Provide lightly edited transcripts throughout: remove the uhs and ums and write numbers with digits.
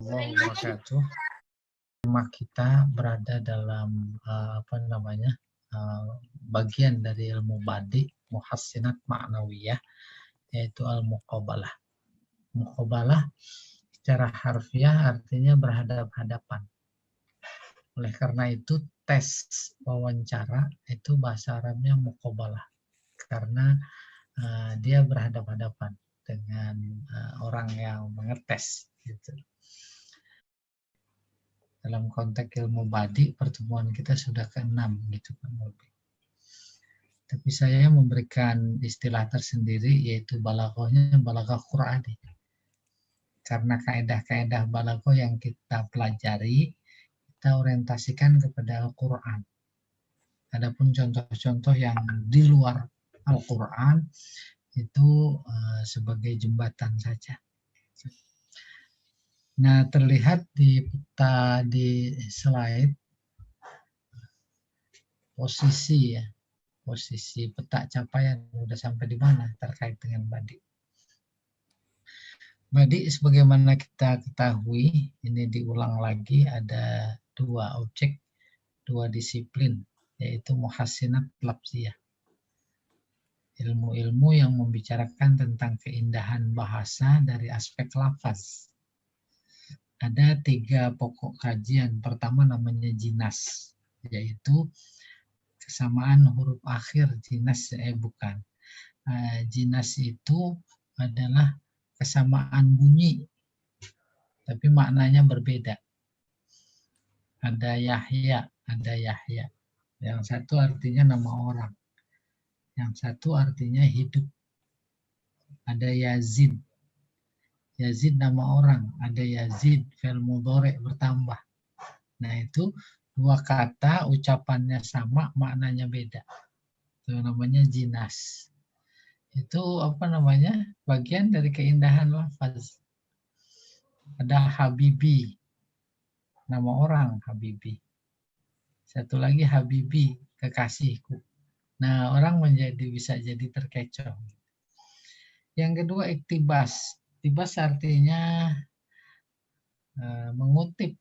Warahmatullahi wabarakatuh. Tema kita berada dalam bagian dari ilmu badi muhassinat ma'nawiyah, yaitu al-muqabalah. Muqabalah secara harfiah artinya berhadap-hadapan. Oleh karena itu tes wawancara itu bahasa Arabnya muqabalah, karena dia berhadap-hadapan dengan orang yang mengetes gitu. Dalam konteks ilmu badi, pertemuan kita sudah ke-6 gitu kan lebih. Tapi saya memberikan istilah tersendiri, yaitu balaghahnya balaghah Qur'ani. Karena kaedah-kaedah balaghah yang kita pelajari, kita orientasikan kepada Al-Quran. Adapun contoh-contoh yang di luar Al-Quran, itu sebagai jembatan saja. Nah, terlihat di peta di slide posisi peta capaian sudah sampai di mana terkait dengan badi. Badi sebagaimana kita ketahui, ini diulang lagi, ada dua objek, dua disiplin, yaitu muhassinat lafziyah. Ilmu-ilmu yang membicarakan tentang keindahan bahasa dari aspek lafaz. Ada 3 pokok kajian. Pertama namanya jinas, yaitu kesamaan huruf akhir. Jinas itu adalah kesamaan bunyi, tapi maknanya berbeda. Ada Yahya. Yang satu artinya nama orang, yang satu artinya hidup. Ada Yazid. Yazid nama orang, ada Yazid fi'il mudhari' bertambah. Nah, itu dua kata ucapannya sama, maknanya beda. Itu namanya jinas. Itu bagian dari keindahan lafaz. Ada Habibi, nama orang Habibi. Satu lagi Habibi, kekasihku. Nah, orang bisa jadi terkecoh. Yang kedua iktibas. Iktibas artinya mengutip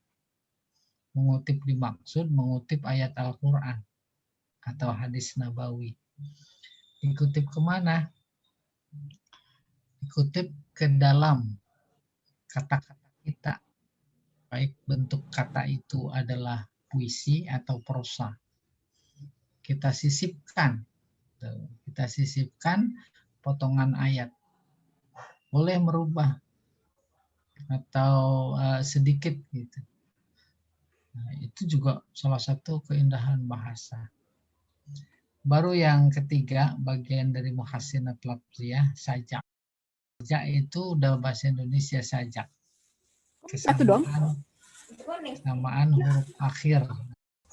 dimaksud mengutip ayat Al-Quran atau hadis Nabawi. Dikutip kemana? Dikutip ke dalam kata-kata kita, baik bentuk kata itu adalah puisi atau prosa. Kita sisipkan potongan ayat. Boleh merubah atau sedikit gitu. Nah, itu juga salah satu keindahan bahasa. Baru yang ketiga, bagian dari muhassinat lafziyah, sajak. Sajak itu udah bahasa Indonesia sajak. Kesamaan huruf akhir.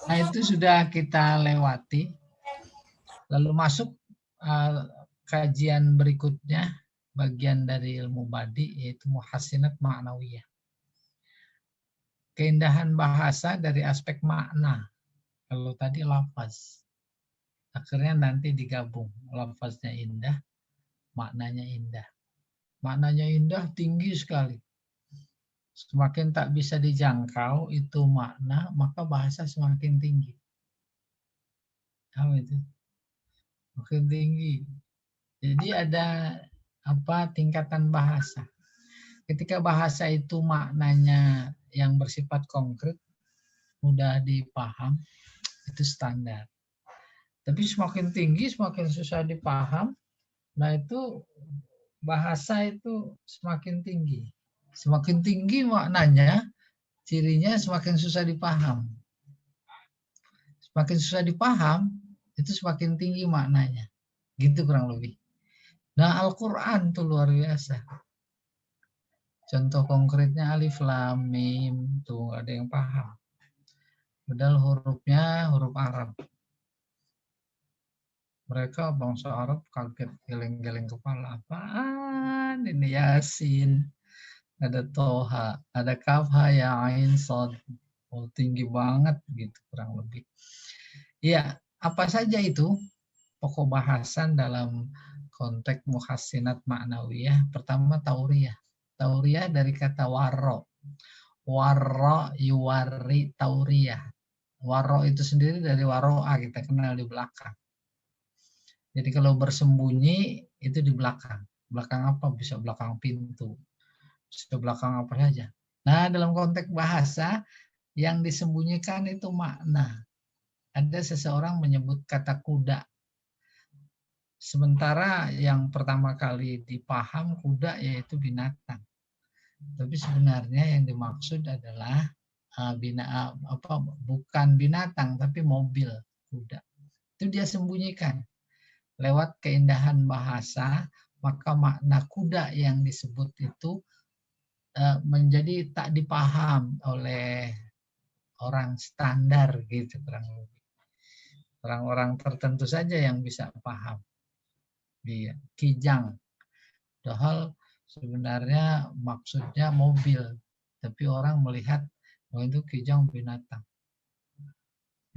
Nah, itu sudah kita lewati. Lalu masuk kajian berikutnya, bagian dari ilmu badi, yaitu muhassinat ma'nawiyah. Keindahan bahasa dari aspek makna. Kalau tadi lafaz. Akhirnya nanti digabung. Lafaznya indah, maknanya indah. Maknanya indah tinggi sekali. Semakin tak bisa dijangkau itu makna, maka bahasa semakin tinggi. Tahu itu? Makin tinggi. Jadi ada tingkatan bahasa. Ketika bahasa itu maknanya yang bersifat konkret, mudah dipaham, itu standar. Tapi semakin tinggi, semakin susah dipaham, nah itu bahasa itu semakin tinggi. Semakin tinggi maknanya, cirinya semakin susah dipaham. Semakin susah dipaham, itu semakin tinggi maknanya. Gitu kurang lebih. Nah, Al-Quran itu luar biasa. Contoh konkretnya alif lam mim, tuh ada yang paham. Padahal hurufnya huruf Arab. Mereka bangsa Arab kaget, geleng-geleng kepala. Apaan ini Yasin? Ada Toha, ada Kaf, Ha, Ya, Ain, Shad. Oh, tinggi banget gitu kurang lebih. Ya, apa saja itu pokok bahasan dalam konteks muhassinat ma'nawiyah. Pertama tauriyah. Tauriyah dari kata waro. Warro yuwari tauriyah. Warro itu sendiri dari waro'a, kita kenal di belakang. Jadi kalau bersembunyi itu di belakang. Belakang apa? Bisa belakang pintu. Bisa belakang apa saja. Nah, dalam konteks bahasa yang disembunyikan itu makna. Ada seseorang menyebut kata kuda. Sementara yang pertama kali dipaham kuda yaitu binatang. Tapi sebenarnya yang dimaksud adalah bukan binatang tapi mobil kuda. Itu dia sembunyikan. Lewat keindahan bahasa, maka makna kuda yang disebut itu menjadi tak dipaham oleh orang standar gitu kurang lebih. Orang-orang tertentu saja yang bisa paham. Dia kijang. Padahal sebenarnya maksudnya mobil, tapi orang melihat itu kijang binatang.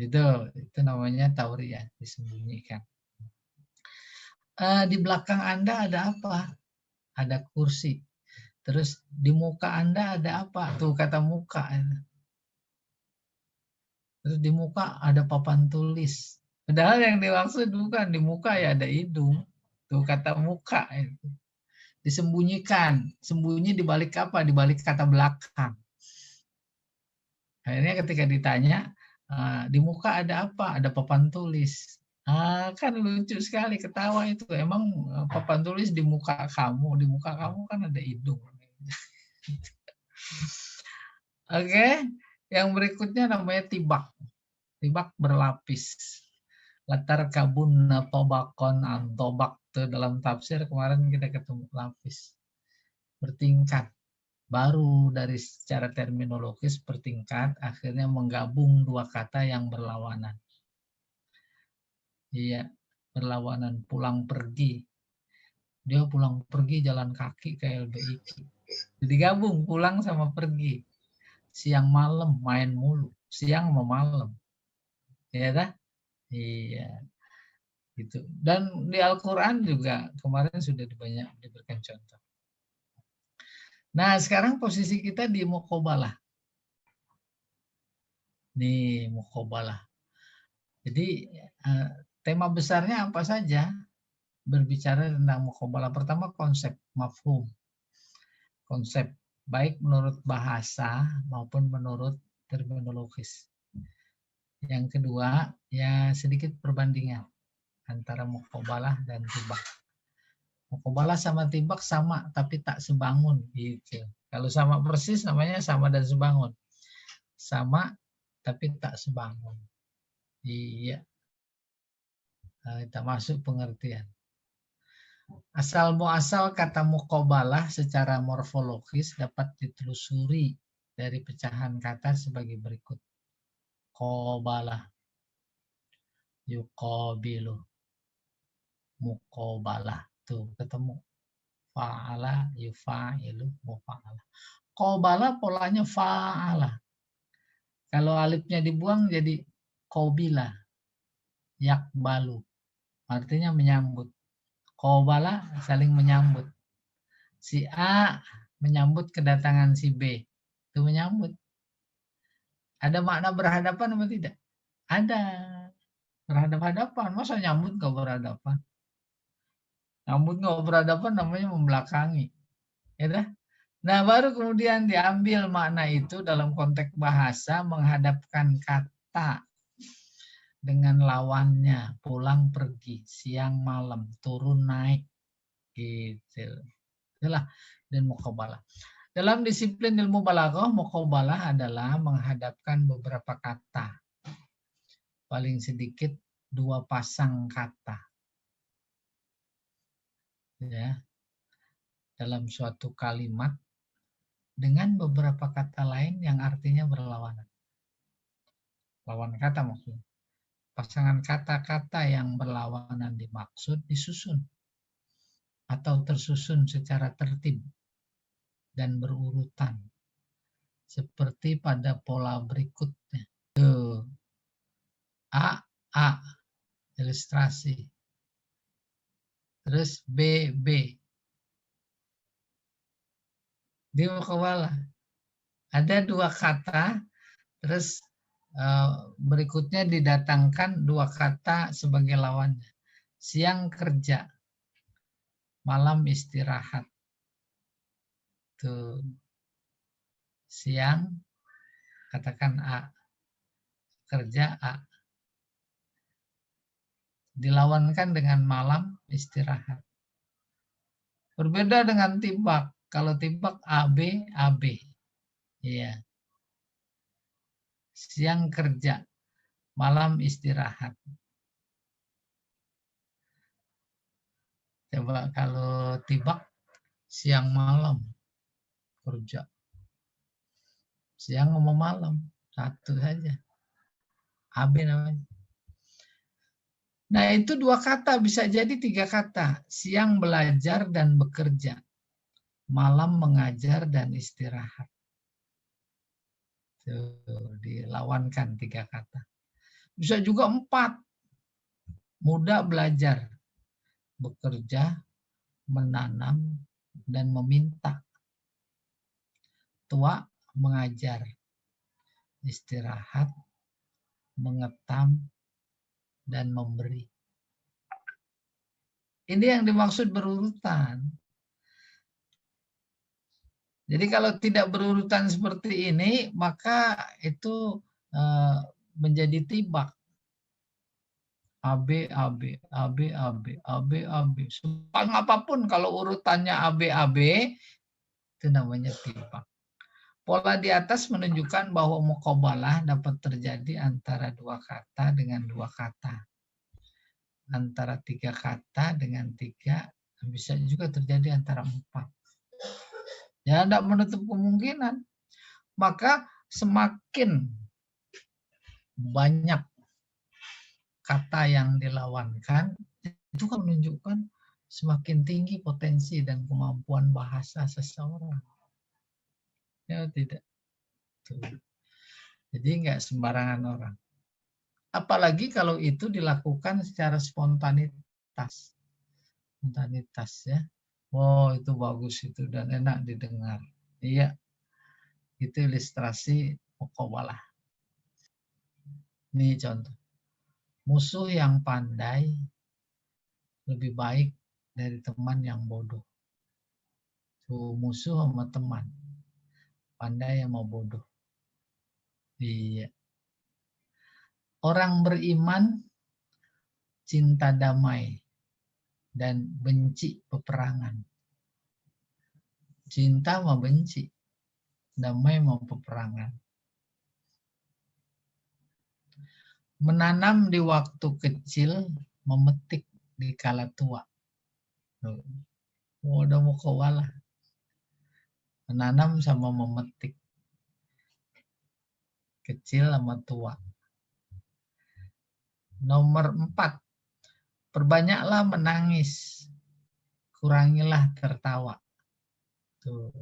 Itu namanya tauriyah, disembunyikan. Di belakang Anda ada apa? Ada kursi. Terus di muka Anda ada apa? Tuh kata muka. Terus di muka ada papan tulis. Padahal yang dimaksud bukan di muka ya ada hidung. Tuh kata muka itu. Disembunyikan. Sembunyi di balik apa? Di balik kata belakang. Akhirnya ketika ditanya, di muka ada apa? Ada papan tulis. Kan lucu sekali, ketawa itu. Emang papan tulis di muka kamu kan ada hidung. Oke, yang berikutnya namanya tibak. Tibak berlapis. Latar kabun tobakon antobak. Dalam tafsir kemarin kita ketemu lapis. Bertingkat. Baru dari secara terminologis bertingkat, akhirnya menggabung dua kata yang berlawanan. Iya, berlawanan, pulang pergi. Dia pulang pergi jalan kaki ke LBIQ. Jadi gabung pulang sama pergi. Siang malam main mulu, siang sama malam. Ya dah? Iya. Gitu. Dan di Al-Qur'an juga kemarin sudah banyak diberikan contoh. Nah, sekarang posisi kita di muqabalah. Nih, muqabalah. Jadi tema besarnya apa saja? Berbicara tentang muqabalah. Pertama konsep, mafhum. Konsep baik menurut bahasa maupun menurut terminologis. Yang kedua, ya sedikit perbandingan antara muqabalah dan tibak. Muqabalah sama tibak sama tapi tak sebangun gitu. Kalau sama persis namanya sama dan sebangun. Sama tapi tak sebangun. Iya. Kita masuk pengertian. Asal muasal kata muqabalah secara morfologis dapat ditelusuri dari pecahan kata sebagai berikut. Qabalah, yuqabilu, muqabalah. Tuh ketemu. Fa'ala, yufa'ilu, mufa'ala. Qabalah polanya fa'ala. Kalau alifnya dibuang jadi qabila, yakbalu. Artinya menyambut. Qabala saling menyambut. Si A menyambut kedatangan si B. Itu menyambut. Ada makna berhadapan atau tidak? Ada. Berhadapan-hadapan. Masa nyambut gak berhadapan? Nyambut gak berhadapan namanya membelakangi. Ya dah? Nah, baru kemudian diambil makna itu dalam konteks bahasa menghadapkan kata dengan lawannya, pulang pergi, siang malam, turun naik, gitu. Itulah dan muqabalah. Dalam disiplin ilmu balaghah, muqabalah adalah menghadapkan beberapa kata, paling sedikit dua pasang kata, ya, dalam suatu kalimat dengan beberapa kata lain yang artinya berlawanan. Lawan kata maksudnya. Pasangan kata-kata yang berlawanan dimaksud disusun atau tersusun secara tertib dan berurutan seperti pada pola berikutnya. A, ilustrasi. Terus B. Di muqabalah. Ada dua kata, terus berikutnya didatangkan dua kata sebagai lawannya. Siang kerja, malam istirahat. Tuh. Siang, katakan A. Kerja A. Dilawankan dengan malam istirahat. Berbeda dengan tibak. Kalau tibak AB, AB. Iya. Siang kerja, malam istirahat. Coba kalau tibak, siang malam kerja. Siang sama malam, satu saja. AB namanya. Nah, itu dua kata, bisa jadi tiga kata. Siang belajar dan bekerja. Malam mengajar dan istirahat. Tuh, dilawankan tiga kata. Bisa juga empat. Muda belajar, bekerja, menanam, dan meminta. Tua mengajar, istirahat, mengetam, dan memberi. Ini yang dimaksud berurutan. Jadi kalau tidak berurutan seperti ini, maka itu menjadi tibak. AB, AB, AB, AB, AB, AB. Sepanjang apapun kalau urutannya AB, AB, itu namanya tibak. Pola di atas menunjukkan bahwa muqabalah dapat terjadi antara dua kata dengan dua kata. Antara tiga kata dengan tiga, bisa juga terjadi antara empat. Ya, tidak menutup kemungkinan. Maka semakin banyak kata yang dilawankan, itu kan menunjukkan semakin tinggi potensi dan kemampuan bahasa seseorang. Ya tidak. Tuh. Jadi nggak sembarangan orang. Apalagi kalau itu dilakukan secara spontanitas. Spontanitas ya. Oh, itu bagus itu dan enak didengar. Iya. Itu ilustrasi muqabalah. Ini contoh. Musuh yang pandai lebih baik dari teman yang bodoh. Tuh, musuh sama teman. Pandai sama bodoh. Iya. Orang beriman cinta damai dan benci peperangan. Cinta sama benci, damai sama peperangan. Menanam di waktu kecil, memetik di kala tua. Udah mau kawalah. Menanam sama memetik. Kecil sama tua. Nomor 4. Perbanyaklah menangis. Kurangilah tertawa. Tuh.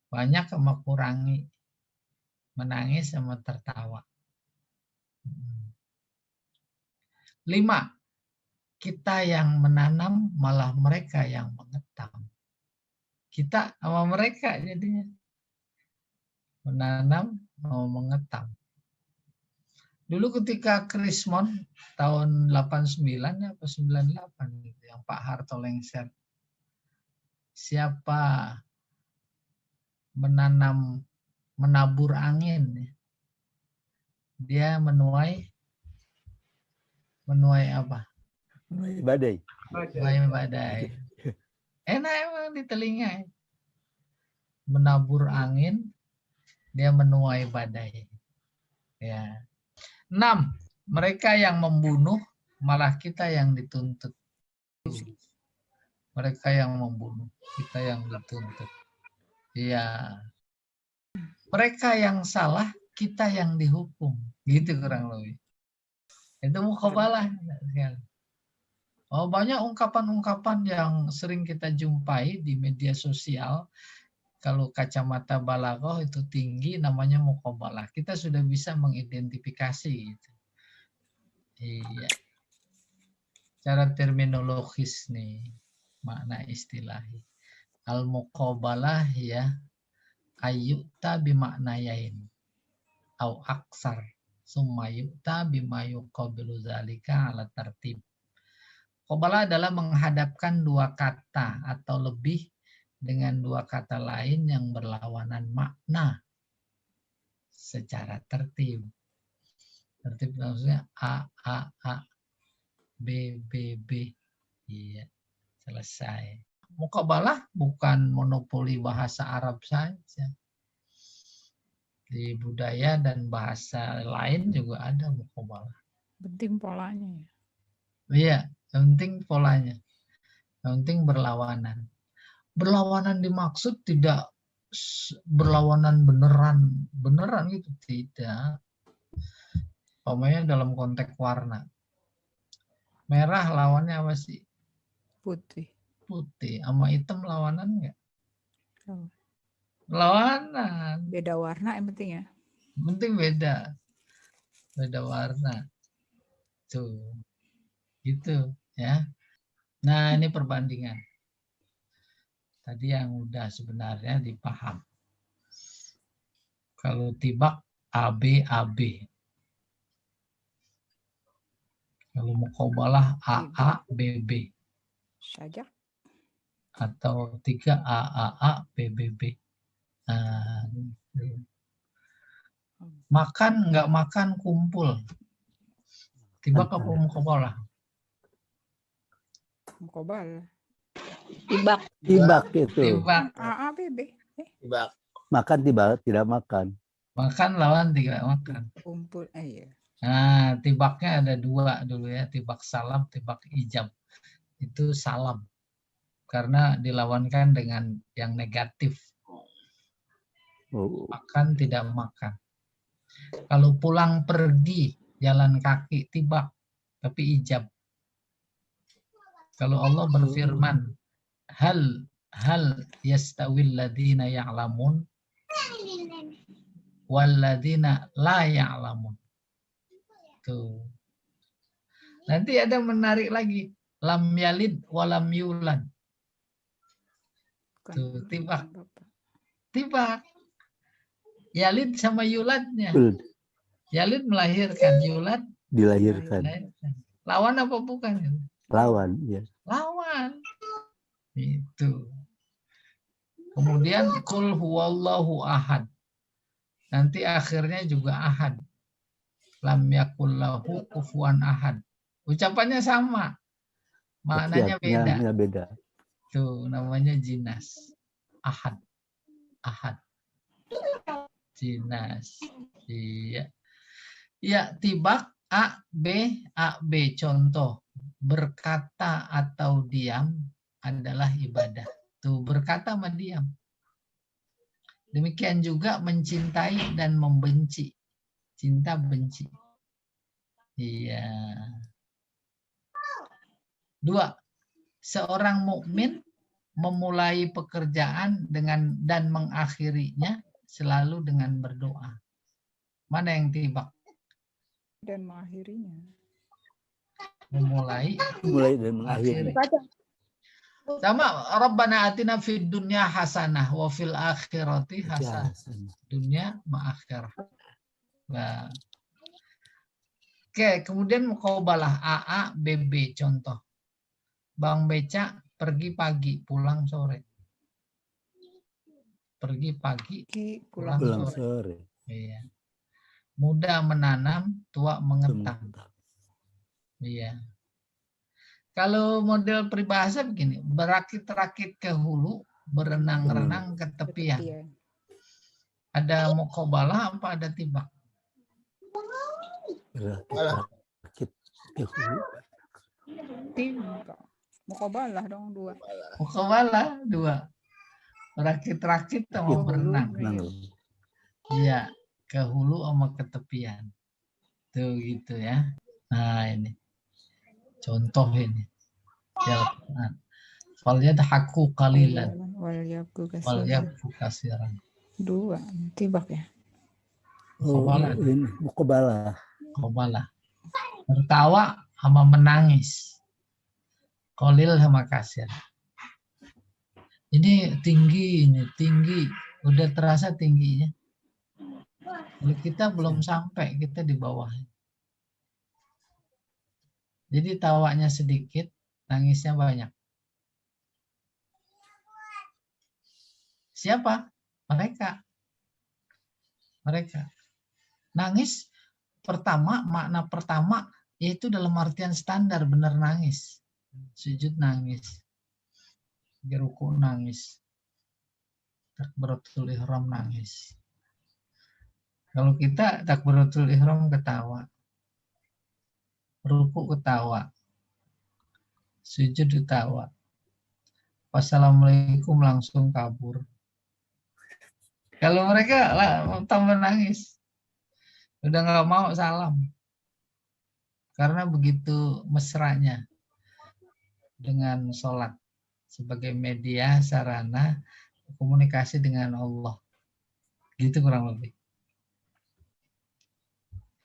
Banyak sama kurangi. Menangis sama tertawa. 5. Kita yang menanam malah mereka yang mengetam. Kita sama mereka jadinya. Menanam mau mengetam. Dulu ketika Krismon tahun 89 atau 98 gitu, yang Pak Harto lengser. Siapa menabur angin, dia menuai apa? Menuai badai. Menuai badai. Enak emang di telinga. Menabur angin, dia menuai badai. Ya. 6. Mereka yang membunuh, malah kita yang dituntut. Mereka yang membunuh, kita yang dituntut. Iya. Mereka yang salah, kita yang dihukum. Gitu kurang lebih. Itu muqabalah. Oh, banyak ungkapan-ungkapan yang sering kita jumpai di media sosial. Kalau kacamata balaghah itu tinggi, namanya muqabalah. Kita sudah bisa mengidentifikasi gitu. Iya. Cara terminologis nih, makna istilahi. Al-muqabalah ya ayyuta bimaknayain au aksar summa yu'ta bima yuqabilu zalika ala tertib. Muqabalah adalah menghadapkan dua kata atau lebih dengan dua kata lain yang berlawanan makna secara tertib. Tertib maksudnya A, B, B. Iya, selesai. Muqabalah bukan monopoli bahasa Arab saja. Di budaya dan bahasa lain juga ada muqabalah. Penting polanya ya. Iya, yang penting polanya. Yang penting berlawanan. Berlawanan dimaksud tidak berlawanan beneran gitu, tidak. Umpamanya dalam konteks warna. Merah lawannya apa sih? Putih. Putih. Sama hitam lawanan enggak? Oh, Lawanan. beda warna yang penting ya. Yang penting beda. Beda warna. Tuh. Gitu ya. Nah, ini perbandingan. Tadi yang udah sebenarnya dipaham. Kalau tibak AB. Kalau muqabalah AA BB. Sajak. Atau 3 AAA BBB. Nah, makan nggak makan kumpul. Tibak apa muqabalah? Muqabalah. Tibak itu. Tibak. AABB. Tibak. Makan tidak makan. Makan lawan tidak makan. Kumpul. Iya. Nah, tibaknya ada dua dulu ya. Tibak salam, tibak ijab. Itu salam. Karena dilawankan dengan yang negatif. Oh. Makan tidak makan. Kalau pulang pergi jalan kaki tibak, tapi ijab. Kalau Allah berfirman, hal yastawil ladina ya'lamun wal ladina la ya'lamun. Tuh. Nanti ada menarik lagi, lam yalid walam yulad. Tuh, tibak. Tibak. Yalid sama yuladnya. Yalid melahirkan, yulad Dilahirkan. lawan apa bukan? Lawan, ya. Lawan. Itu. Kemudian qul huwallahu ahad. Nanti akhirnya juga ahad. Lam yakul lahu kufuwan ahad. Ucapannya sama. Maknanya beda. Ya, beda. Tuh namanya jinas. Ahad. Ahad. Jinas. Iya. Ya, tibak A, B. Contoh. Berkata atau diam adalah ibadah. Tuh, berkata sama diam. Demikian juga mencintai dan membenci. Cinta benci. Iya. 2. Seorang mukmin memulai pekerjaan dan mengakhirinya selalu dengan berdoa. Mana yang tibak? Dan mengakhirinya. Memulai Dan mengakhiri. sama Rabbana atina fid dunya hasanah wa fil akhirati hasanah. Dunia ma'akhirah. Nah. Oke, kemudian muqabalah AA BB contoh. Bang Beca pergi pagi, pulang sore. Pergi pagi, pulang sore. Iya. Muda menanam, tua mengetang. Iya. Kalau model peribahasa begini, berakit-rakit ke hulu, berenang-renang ke tepian. Ada muqabalah apa ada tibak? Berakit ke hulu. Tibak. Muqabalah dong 2. Muqabalah 2. Berakit-rakit sama berenang. Iya, ke hulu sama ke tepian. Tuh gitu ya. Nah ini. Contoh ini. Wal yadhaku qalilan wal yabku katsiran. 2 tibak ya. Muqabalah. Tertawa sama menangis. Qalil sama kasir. Ini tinggi. Udah terasa tingginya. Kalau kita belum sampai, kita di bawah. Jadi tawanya sedikit, nangisnya banyak. Siapa? Mereka. Nangis pertama, makna pertama, yaitu dalam artian standar, benar nangis. Sujud nangis. Di ruku nangis. Takbiratul ihram nangis. Kalau kita takbiratul ihram ketawa. Ruku ketawa. Sujud ketawa. Wassalamualaikum langsung kabur. Kalau mereka tambah nangis. Udah nggak mau salam. Karena begitu mesranya dengan sholat sebagai media sarana komunikasi dengan Allah. Gitu kurang lebih.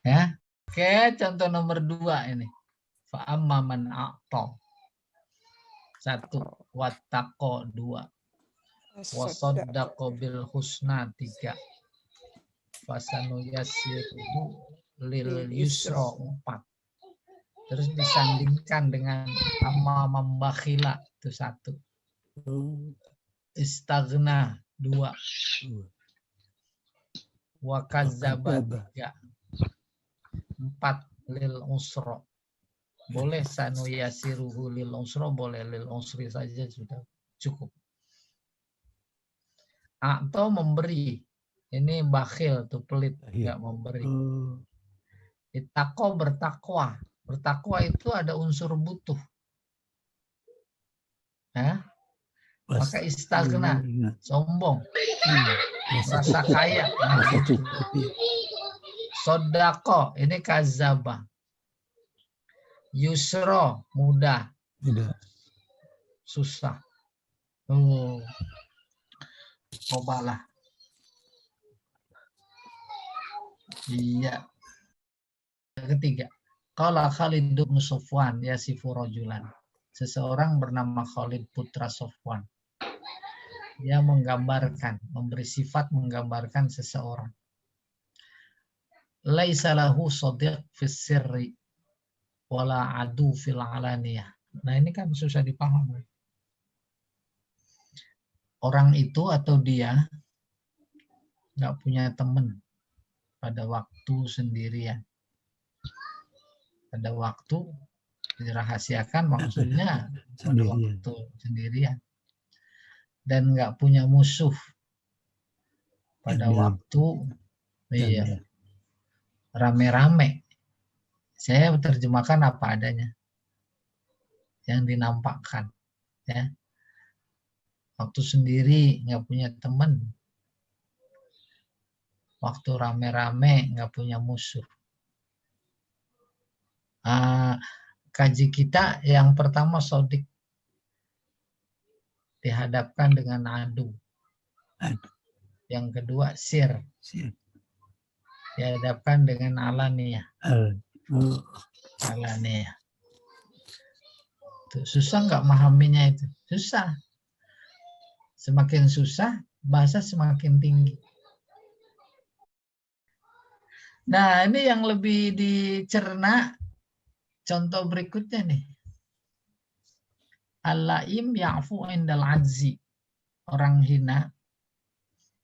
Ya. Oke, contoh nomor 2 ini. Fa'amma man a'ta. 1, wattaqo 2. Wasaddaqa bil husna 3. Fasanu yassiruhu lil yusra 4. Terus disandingkan dengan amma membakhila itu 1. Istaghna 2. Wa kadzdzaba 3. 4 lil usra. Boleh sanu yasiruhu lil usra, boleh lil usri saja sudah cukup. Atau memberi. Ini bakhil tuh, pelit, enggak memberi. Ittaqo bertakwa. Bertakwa itu ada unsur butuh. Ya? Maka istaghna, sombong. Merasa kaya. Nah, gitu. Sodako, ini kazaba. Yusro, mudah. Susah. Cobalah. Iya. Ketiga. Qala Khalid bin Sofwan yasifu rajulan. Seseorang bernama Khalid putra Sofwan. Dia menggambarkan, memberi sifat menggambarkan seseorang. Laisa lahu shadiq fis sirri wala adu fil alaniyah. Nah, ini kan susah dipahami. Orang itu atau dia nggak punya teman pada waktu sendirian. Pada waktu dirahasiakan, maksudnya pada waktu sendirian. Dan nggak punya musuh pada waktu rame-rame. Saya terjemahkan apa adanya yang dinampakkan, ya. Waktu sendiri nggak punya teman, waktu rame-rame nggak punya musuh. Kaji kita yang pertama sodik, dihadapkan dengan adu. Yang kedua sir, dihadapkan dengan alaniyah. Alaniyah. Susah nggak memahaminya itu? Susah. Semakin susah, bahasa semakin tinggi. Nah, ini yang lebih dicerna, contoh berikutnya nih. Al-laim ya'fu indal ajzi. Orang hina,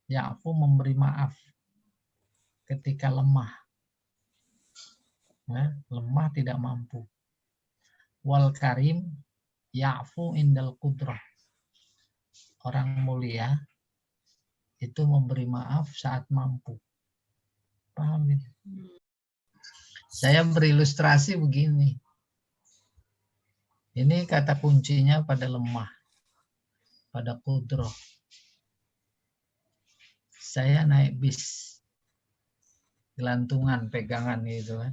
ya'fu memberi maaf ketika lemah. Nah, lemah tidak mampu. Wal karim ya'fu indal qudrah. Orang mulia itu memberi maaf saat mampu. Paham ini? Saya berilustrasi begini. Ini kata kuncinya pada lemah, pada qudrah. Saya naik bis, gelantungan, pegangan gitu kan,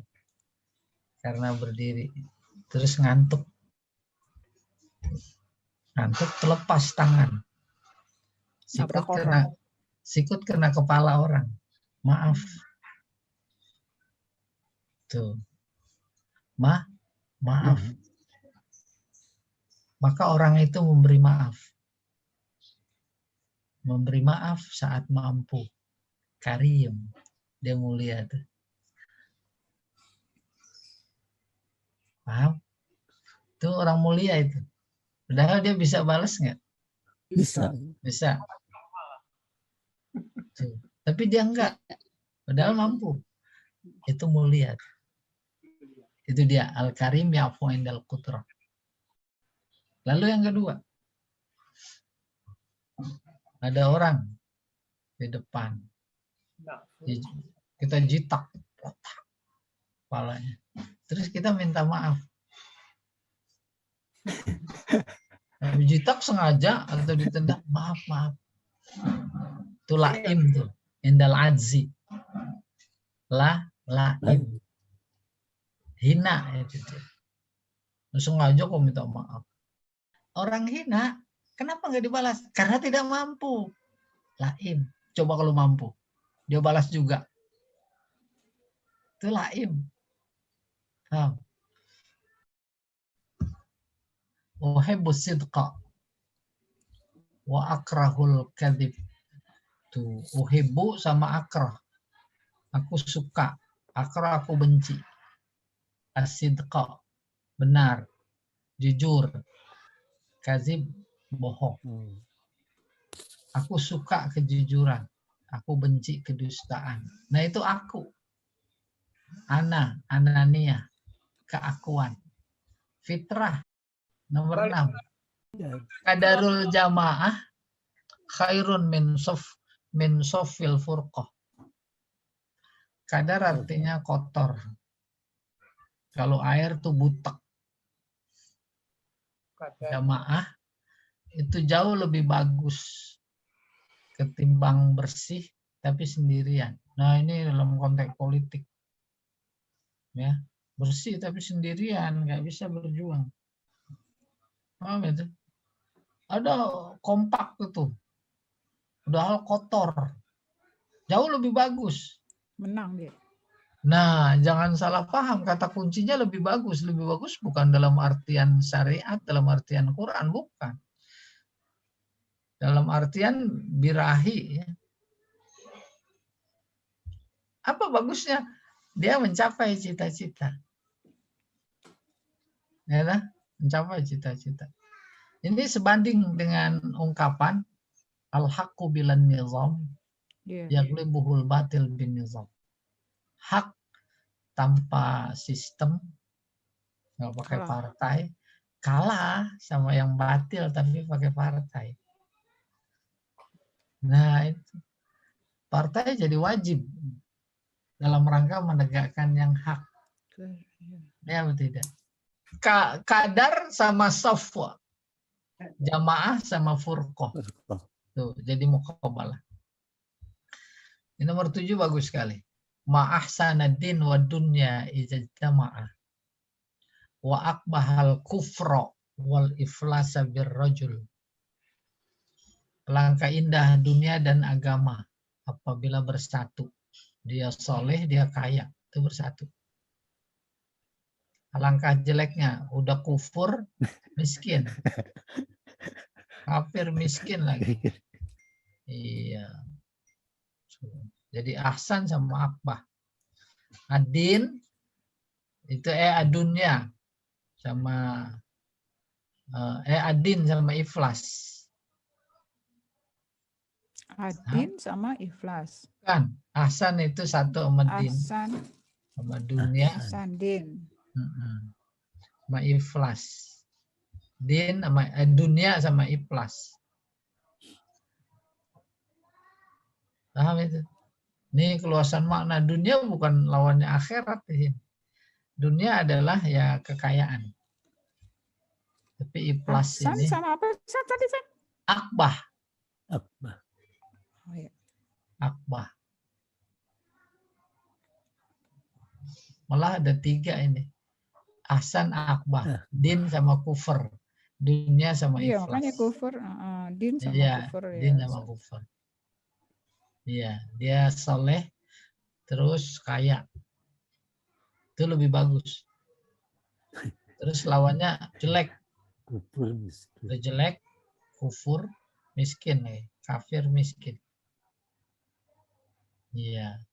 karena berdiri, terus ngantuk, terlepas tangan, sikut kena kepala orang, maaf, tuh, maaf, maka orang itu memberi maaf. memberi maaf saat mampu. Karim, dia mulia tuh. Paham? Itu orang mulia itu. Padahal dia bisa balas nggak? Bisa. Bisa. Tuh. Tapi dia enggak. Padahal mampu. Itu mulia. Itu dia. Al-Karim ya'fu indal qudrah. Lalu yang kedua. Ada orang di depan. Kita jitak kepalanya. Terus kita minta maaf. Jitak sengaja atau ditendang, maaf. Itu laim tuh. Indal ajzi. Laim. Hina itu. Sengaja kok minta maaf. Orang hina, kenapa nggak dibalas? Karena tidak mampu. Laim. Coba kalau mampu. Dia balas juga. Itu laim. Uhibbus sidqa wa akrahul kadhib. Tuh, uhibbu sama akrah. Aku suka. Akrah aku benci. As-sidqa. Benar. Jujur. Kadzib bohong. Aku suka kejujuran. Aku benci kedustaan. Nah itu aku. Anania. Keakuan. Fitrah. Nomor 6. Qadarul jamaah khairun min sofil furqah. Kadar artinya kotor. Kalau air tuh butek. Jamaah itu jauh lebih bagus ketimbang bersih tapi sendirian. Nah ini dalam konteks politik. Ya, bersih tapi sendirian, nggak bisa berjuang. Paham itu? Ada kompak itu. Udah hal kotor. Jauh lebih bagus. Menang dia. Nah, jangan salah paham. Kata kuncinya lebih bagus. Lebih bagus bukan dalam artian syariat, dalam artian Quran. Bukan. Dalam artian birahi. Ya. Apa bagusnya? Dia mencapai cita-cita. Ya, mencapai cita-cita. Ini sebanding dengan ungkapan al-haqqu bilan nizam yaglibuhul batil bin nizam. Hak tanpa sistem, nggak pakai partai, kalah sama yang batil tapi pakai partai. Nah itu partai jadi wajib dalam rangka menegakkan yang hak. Ya atau tidak? Kadar sama safwa, jamaah sama furqah. Tuh, jadi muqabalah. Ini nomor 7 bagus sekali. Ma'ahsanad-din wa dunya ijtama'a wa aqbahal kufra wal iflasa birrajul. Langkah indah dunia dan agama apabila bersatu. Dia soleh, dia kaya, itu bersatu. Alangkah jeleknya, udah kufur, miskin. Kafir miskin lagi. Iya. Jadi ahsan sama akbah. Adin itu adunya sama adin sama iflas. Adin sama ikhlas. Kan ahsan itu satu sama din. Ahsan Sama dunia. Ahsan din. Sama iflas. Din sama dunia sama iflas. Paham itu? Ini keluasan makna dunia bukan lawannya akhirat di sini. Dunia adalah ya kekayaan. Tapi iflas Ahsan ini sama apa? Tadi San? akbah. Akbah. Oh, ya. Akbah. Malah ada 3 ini. Ahsan akbah. Din sama kufur. Dunia sama Iya, iflas. makanya kufur. Din sama Iya, kufur. din Ya. sama kufur. Iya, dia soleh, terus kaya. Itu lebih bagus. Terus lawannya jelek. Kufur miskin. Itu jelek, kufur, miskin. Kafir miskin. Iya.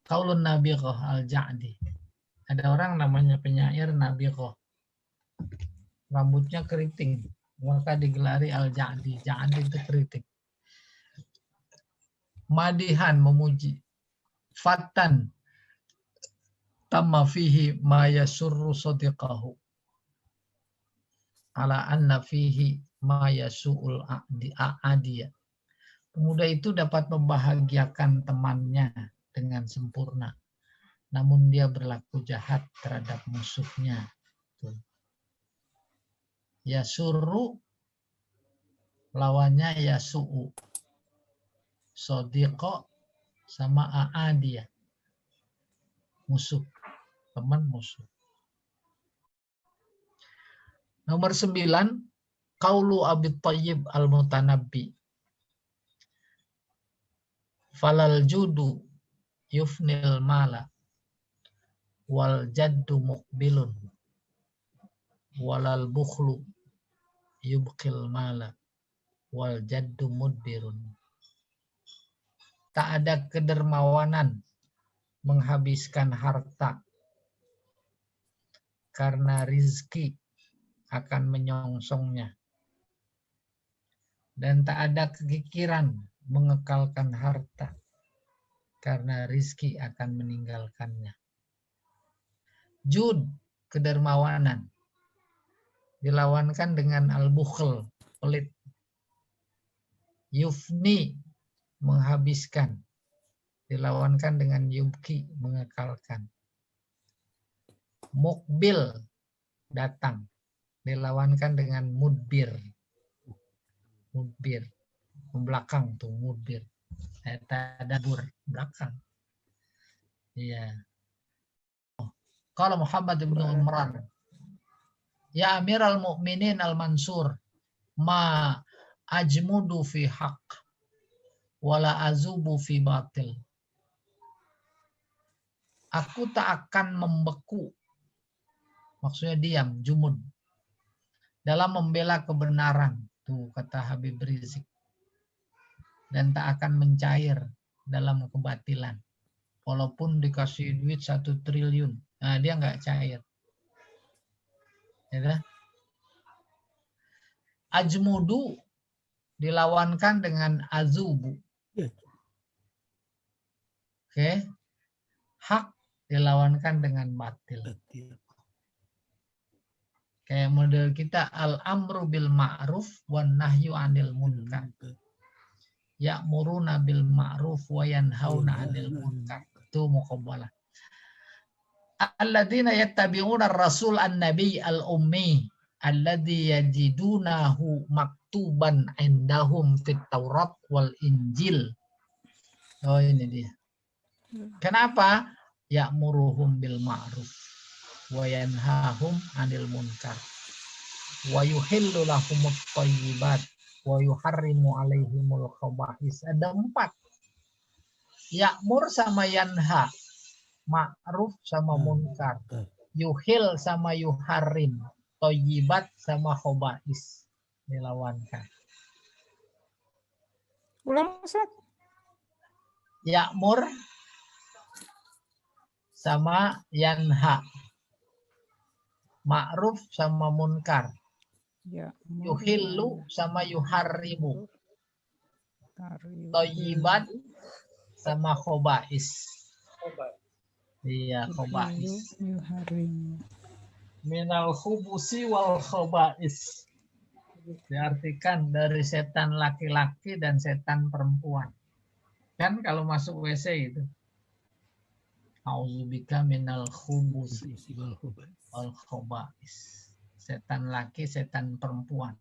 Qaulun Nabiqah al-Ja'di. Ada orang namanya penyair Nabiqah. Rambutnya keriting. Maka digelari al-Ja'di. Ja'di itu keriting. Madihan memuji. Fatan. Tamma fihi ma yasurru sadiqahu. Ala anna fihi ma yasu'ul a'adiyah. Pemuda itu dapat membahagiakan temannya dengan sempurna. Namun dia berlaku jahat terhadap musuhnya. Yasurru lawannya yasu'u. Sodiqo sama a'adiyah. Musuh. Teman musuh. Nomor 9. Qaulu Abi Thayyib al-Mutanabbi. Falal judu yufnil mala wal jaddu muqbilun walal bukhlu yubqil mala wal jaddu mudbirun. Tak ada kedermawanan menghabiskan harta karena rizki akan menyongsongnya, dan tak ada kekikiran mengekalkan harta karena rizki akan meninggalkannya. Jud, kedermawanan, dilawankan dengan al-bukhl, pelit. Yufni, menghabiskan, dilawankan dengan yubki, mengekalkan. Mukbil, datang, dilawankan dengan mudbir. Mudbir, belakang tuh mudbir. Tadabur, belakang. Iya. Qala Muhammad bin Umran. Ya Amiral Mu'minin al-Mansur, ma ajmudu fi haqq wala azubu fi batil. Aku tak akan membeku, maksudnya diam, jumud, dalam membela kebenaran, tuh kata Habib Rizik, dan tak akan mencair dalam kebatilan. Walaupun dikasih duit 1 triliun, nah dia nggak cair. Ya, ajmudu dilawankan dengan azubu. Oke. Hak dilawankan dengan batil. Kayak model kita al-amru bil ma'ruf wan nahyu 'anil munkar. Ya'muruna bil ma'ruf wa yanhauna 'anil munkar. Itu muqabbalah. Alladzina yattabi'una ar-rasul an-nabi al-ummi alladzi yajidunahu maktuban indahum fit Taurat wal Injil. Oh, ini dia. Kenapa? Ya'muruhum bil ma'ruf wa yanhahum 'anil munkar wa yuhillu lahumut thayyibat wa yuharrimu 'alaihimul khaba'is. Ada 4. Ya'mur sama yanha, ma'ruf sama munkar, yuhil sama yuharrim, thayyibat sama khaba'is, dilawankan. Ulang, Ustaz. Ya'mur sama yanha, ma'ruf sama munkar, Ya. yuhillu sama yuharrimu, thayyibat sama khaba'is. Iya, khaba'is. Minal khubusi wal khaba'is. Diartikan dari setan laki-laki dan setan perempuan. Kan kalau masuk WC itu. A'udzubika minal khubusi wal khaba'is. Setan laki, setan perempuan.